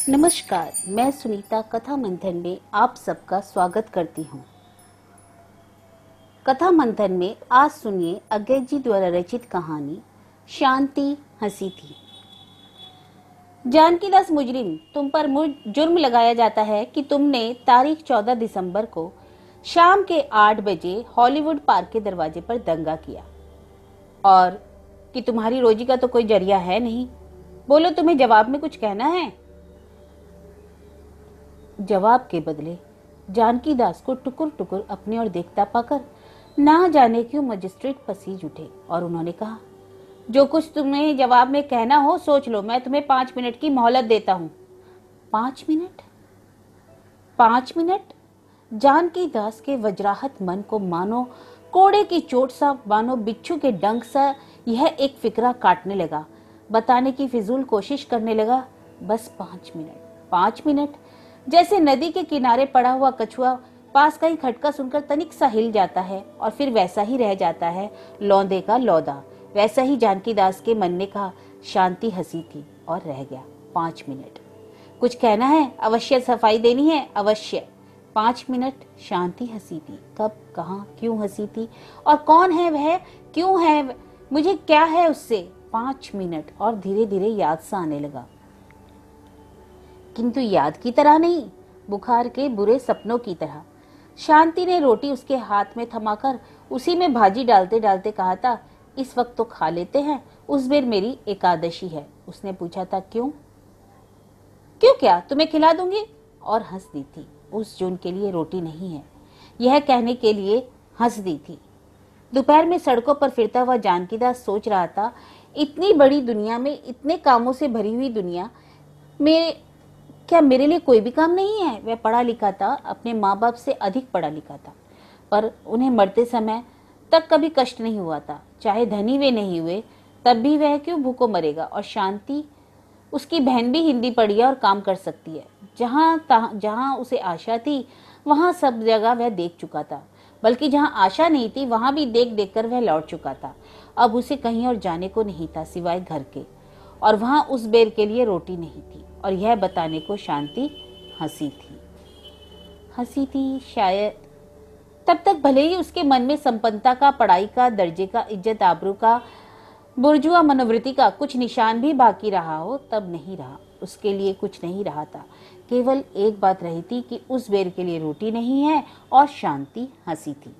नमस्कार, मैं सुनीता कथा मंथन में आप सबका स्वागत करती हूँ। कथा मंथन में आज सुनिए अज्ञे जी द्वारा रचित कहानी शांति हंसी थी। जानकीदास मुजरिम, तुम पर जुर्म लगाया जाता है कि तुमने तारीख 14 दिसंबर को शाम के 8 बजे हॉलीवुड पार्क के दरवाजे पर दंगा किया और कि तुम्हारी रोजी का तो कोई जरिया है नहीं। बोलो, तुम्हें जवाब में कुछ कहना है? जवाब के बदले जानकीदास को टुकुर टुकुर अपनी ओर देखता पाकर ना जाने क्यों मजिस्ट्रेट पसीज उठे और उन्होंने कहा, जो कुछ तुम्हें जवाब में कहना हो सोच लो। मैं तुम्हें 5 मिनट की मोहलत देता हूँ। 5 मिनट? 5 मिनट? जानकीदास के वज्राहत मन को मानो कोड़े की चोट सा, मानो बिच्छू के डंक सा यह एक फिक्रा काटने लगा। बताने की फिजूल कोशिश करने लगा। बस 5 मिनट, 5 मिनट। जैसे नदी के किनारे पड़ा हुआ कछुआ पास का ही खटका सुनकर तनिक सा हिल जाता है और फिर वैसा ही रह जाता है लौंदे का लौदा, वैसा ही जानकीदास के मन ने कहा। शांति हंसी थी और रह गया। 5 मिनट। कुछ कहना है? अवश्य सफाई देनी है? अवश्य। 5 मिनट। शांति हंसी थी। कब, कहाँ, क्यों हंसी थी और कौन है वह? क्यों है? मुझे क्या है उससे? 5 मिनट। और धीरे धीरे याद सा आने लगा, किंतु याद की तरह नहीं, बुखार के बुरे सपनों की तरह। शांति ने रोटी उसके हाथ में थमाकर उसी में भाजी डालते डालते कहा था, इस वक्त तो खा लेते हैं, उस बेर मेरी एकादशी है। उसने पूछा था, क्यों? क्यों क्या, तुम्हें खिला दूंगी। और हंस दी थी। उस जून के लिए रोटी नहीं है, यह कहने के लिए हंस दी थी। दोपहर में सड़कों पर फिरता हुआ जानकीदास सोच रहा था, इतनी बड़ी दुनिया में, इतने कामों से भरी हुई दुनिया में क्या मेरे लिए कोई भी काम नहीं है? वह पढ़ा लिखा था, अपने माँ बाप से अधिक पढ़ा लिखा था, पर उन्हें मरते समय तक कभी कष्ट नहीं हुआ था। चाहे धनी वे नहीं हुए तब भी वह क्यों भूखों मरेगा। और शांति, उसकी बहन भी हिंदी पढ़ी है और काम कर सकती है। जहाँ उसे आशा थी वहाँ सब जगह वह देख चुका था, बल्कि जहाँ आशा नहीं थी वहाँ भी देख देख कर वह लौट चुका था। अब उसे कहीं और जाने को नहीं था सिवाय घर के, और वहाँ उस बेर के लिए रोटी नहीं थी। और यह बताने को शांति हंसी थी शायद। तब तक भले ही उसके मन में संपन्नता का, पढ़ाई का, दर्जे का, इज्जत आबरू का, बुर्जुआ मनोवृत्ति का कुछ निशान भी बाकी रहा हो, तब नहीं रहा। उसके लिए कुछ नहीं रहा था। केवल एक बात रही थी कि उस बेर के लिए रोटी नहीं है, और शांति हंसी थी।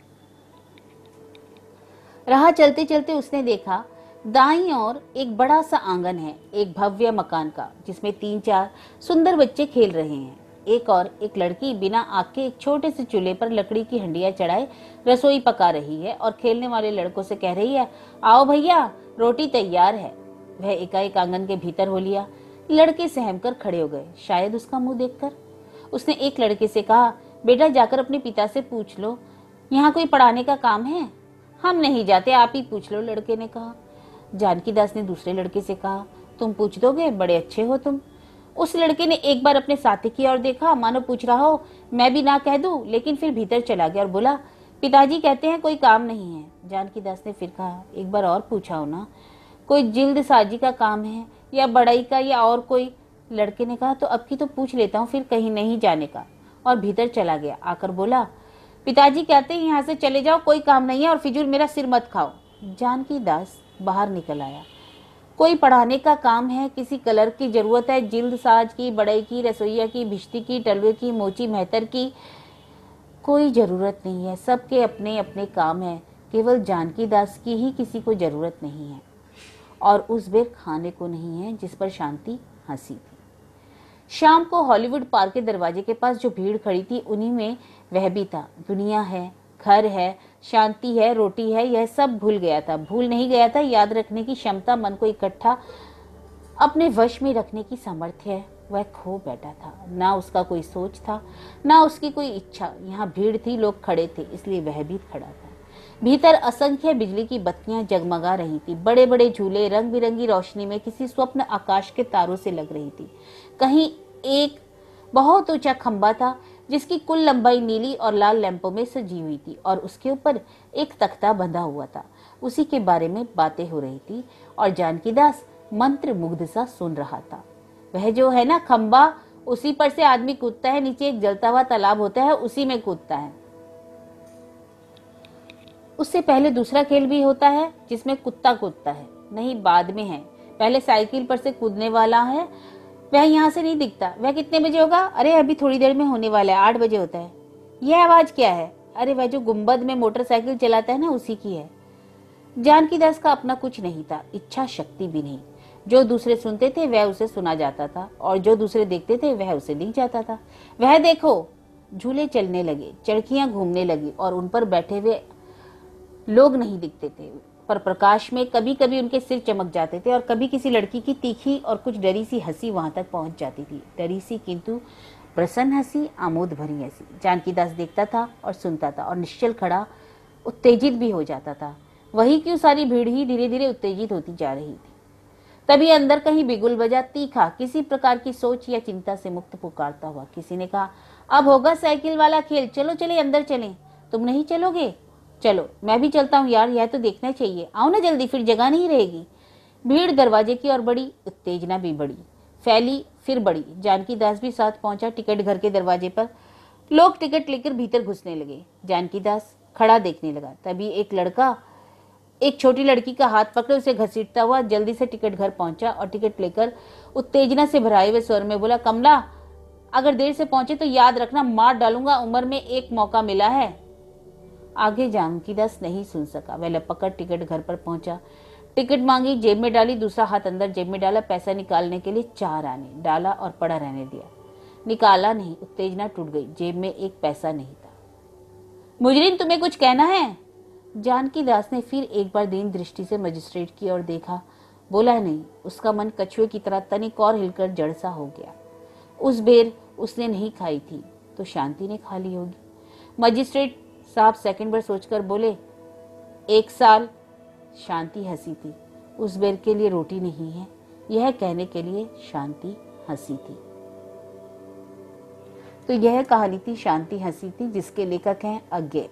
राह चलते चलते उसने देखा, दाईं ओर एक बड़ा सा आंगन है, एक भव्य मकान का, जिसमें 3-4 सुंदर बच्चे खेल रहे हैं। एक लड़की बिना आग के एक छोटे से चूल्हे पर लकड़ी की हंडिया चढ़ाए रसोई पका रही है और खेलने वाले लड़कों से कह रही है, आओ भैया, रोटी तैयार है। वह एकाएक आंगन के भीतर हो लिया। लड़के सहम कर खड़े हो गए, शायद उसका मुंह देखकर। उसने एक लड़के से कहा, बेटा जाकर अपने पिता से पूछ लो, यहाँ कोई पढ़ाने का काम है? हम नहीं जाते, आप ही पूछ लो, लड़के ने कहा। जानकीदास ने दूसरे लड़के से कहा, तुम पूछ दोगे? बड़े अच्छे हो तुम। उस लड़के ने एक बार अपने साथी की ओर देखा, मानो पूछ रहा हो मैं भी ना कह दूं, लेकिन फिर भीतर चला गया और बोला, पिताजी कहते हैं कोई काम नहीं है। जानकीदास ने फिर कहा, एक बार और पूछा हो ना, कोई जिल्द साजी का काम है या बढ़ई का या और कोई? लड़के ने कहा, तो अब की तो पूछ लेता हूँ, फिर कहीं नहीं जाने का। और भीतर चला गया। आकर बोला, पिताजी कहते हैं यहाँ से चले जाओ, कोई काम नहीं है और फिजूल मेरा सिर मत खाओ। जानकीदास बाहर निकल आया। कोई पढ़ाने का काम है, किसी कलर की जरूरत है, जिल्द साज की, बड़ई की, रसोईया की, भिश्ती की, टलवे की, मोची मेहतर की, कोई जरूरत नहीं है। सबके अपने अपने काम है, केवल जानकीदास की ही किसी को जरूरत नहीं है। और उस बेर खाने को नहीं है, जिस पर शांति हंसी थी। शाम को हॉलीवुड पार्क के दरवाजे के पास जो भीड़ खड़ी थी, उन्हीं में वह भी था। दुनिया है, घर है, शांति है, रोटी है, यह सब भूल गया था। भूल नहीं गया था, याद रखने की क्षमता, मन को इकट्ठा अपने वश में रखने की सामर्थ्य वह खो बैठा था। ना उसका कोई सोच था, ना उसकी कोई इच्छा। यहाँ भीड़ थी, लोग खड़े थे, इसलिए वह भी खड़ा था। भीतर असंख्य बिजली की बत्तियां जगमगा रही थी। बड़े बड़े झूले रंग बिरंगी रोशनी में किसी स्वप्न आकाश के तारों से लग रही थी। कहीं एक बहुत ऊंचा खंबा था, जिसकी कुल लंबाई नीली और लाल लैंपों में सजी हुई थी, और उसके ऊपर एक तख्ता बंधा हुआ था। उसी के बारे में बातें हो रही थी और जानकीदास मंत्र मुग्ध सा सुन रहा था। वह जो है ना खंबा, उसी पर से आदमी कूदता है, नीचे एक जलता हुआ तालाब होता है, उसी में कूदता है। उससे पहले दूसरा खेल भी होता है जिसमें कुत्ता कूदता है, नहीं बाद में है। पहले साइकिल पर से कूदने वाला है, वह यहाँ से नहीं दिखता। वह कितने बजे होगा? अरे अभी थोड़ी देर में होने वाला है, 8 बजे होता है। यह आवाज क्या है? अरे वह जो गुंबद में मोटरसाइकिल चलाता है ना, उसी की है। जानकीदास का अपना कुछ नहीं था, इच्छा शक्ति भी नहीं। जो दूसरे सुनते थे वह उसे सुना जाता था, और जो दूसरे देखते थे वह उसे दिख जाता था। वह देखो, झूले चलने लगे, चरखियां घूमने लगी, और उन पर बैठे हुए लोग नहीं दिखते थे, पर प्रकाश में कभी कभी उनके सिर चमक जाते थे, और कभी किसी लड़की की तीखी और कुछ डरी सी हंसी वहां तक पहुंच जाती थी। डरी सी किंतु प्रसन्न हंसी, आमोद भरी हंसी। जानकीदास देखता था और सुनता था, और निश्चल खड़ा उत्तेजित भी हो जाता था। वही क्यों सारी भीड़ ही धीरे धीरे उत्तेजित होती जा रही थी। तभी अंदर कहीं बिगुल बजा, तीखा, किसी प्रकार की सोच या चिंता से मुक्त पुकारता हुआ। किसी ने कहा, अब होगा साइकिल वाला खेल, चलो चले अंदर चलें। तुम नहीं चलोगे? चलो मैं भी चलता हूँ यार, यह तो देखना चाहिए। आओ ना जल्दी, फिर जगह नहीं रहेगी। भीड़ दरवाजे की ओर बढ़ी, उत्तेजना भी बढ़ी, फैली, फिर बढ़ी। जानकीदास भी साथ पहुंचा। टिकट घर के दरवाजे पर लोग टिकट लेकर भीतर घुसने लगे। जानकीदास खड़ा देखने लगा। तभी एक लड़का एक छोटी लड़की का हाथ पकड़े उसे घसीटता हुआ जल्दी से टिकट घर पहुंचा, और टिकट लेकर उत्तेजना से भराए हुए स्वर में बोला, कमला अगर देर से पहुंचे तो याद रखना, मार डालूंगा, उम्र में एक मौका मिला है। आगे जानकीदास नहीं सुन सका। वह लपककर टिकट घर पर पहुंचा, टिकट मांगी, जेब में डाली, दूसरा हाथ अंदर जेब में डाला, पैसा निकालने के लिए 4 आने डाला और पड़ा रहने दिया। निकाला नहीं, उत्तेजना टूट गई, जेब में एक पैसा नहीं था। मुजरिम, तुम्हें कुछ कहना है? जानकीदास ने फिर एक बार दीन दृष्टि से मजिस्ट्रेट की ओर देखा, बोला नहीं। उसका मन कछुए की तरह तनिक और हिलकर जड़ सा हो गया। उस बेर उसने नहीं खाई थी तो शांति ने खा ली होगी। मजिस्ट्रेट साहब सेकंड बार सोचकर बोले, 1 साल। शांति हंसी थी। उस बेर के लिए रोटी नहीं है, यह कहने के लिए शांति हंसी थी। तो यह कहानी थी शांति हंसी थी, जिसके लेखक हैं अज्ञे।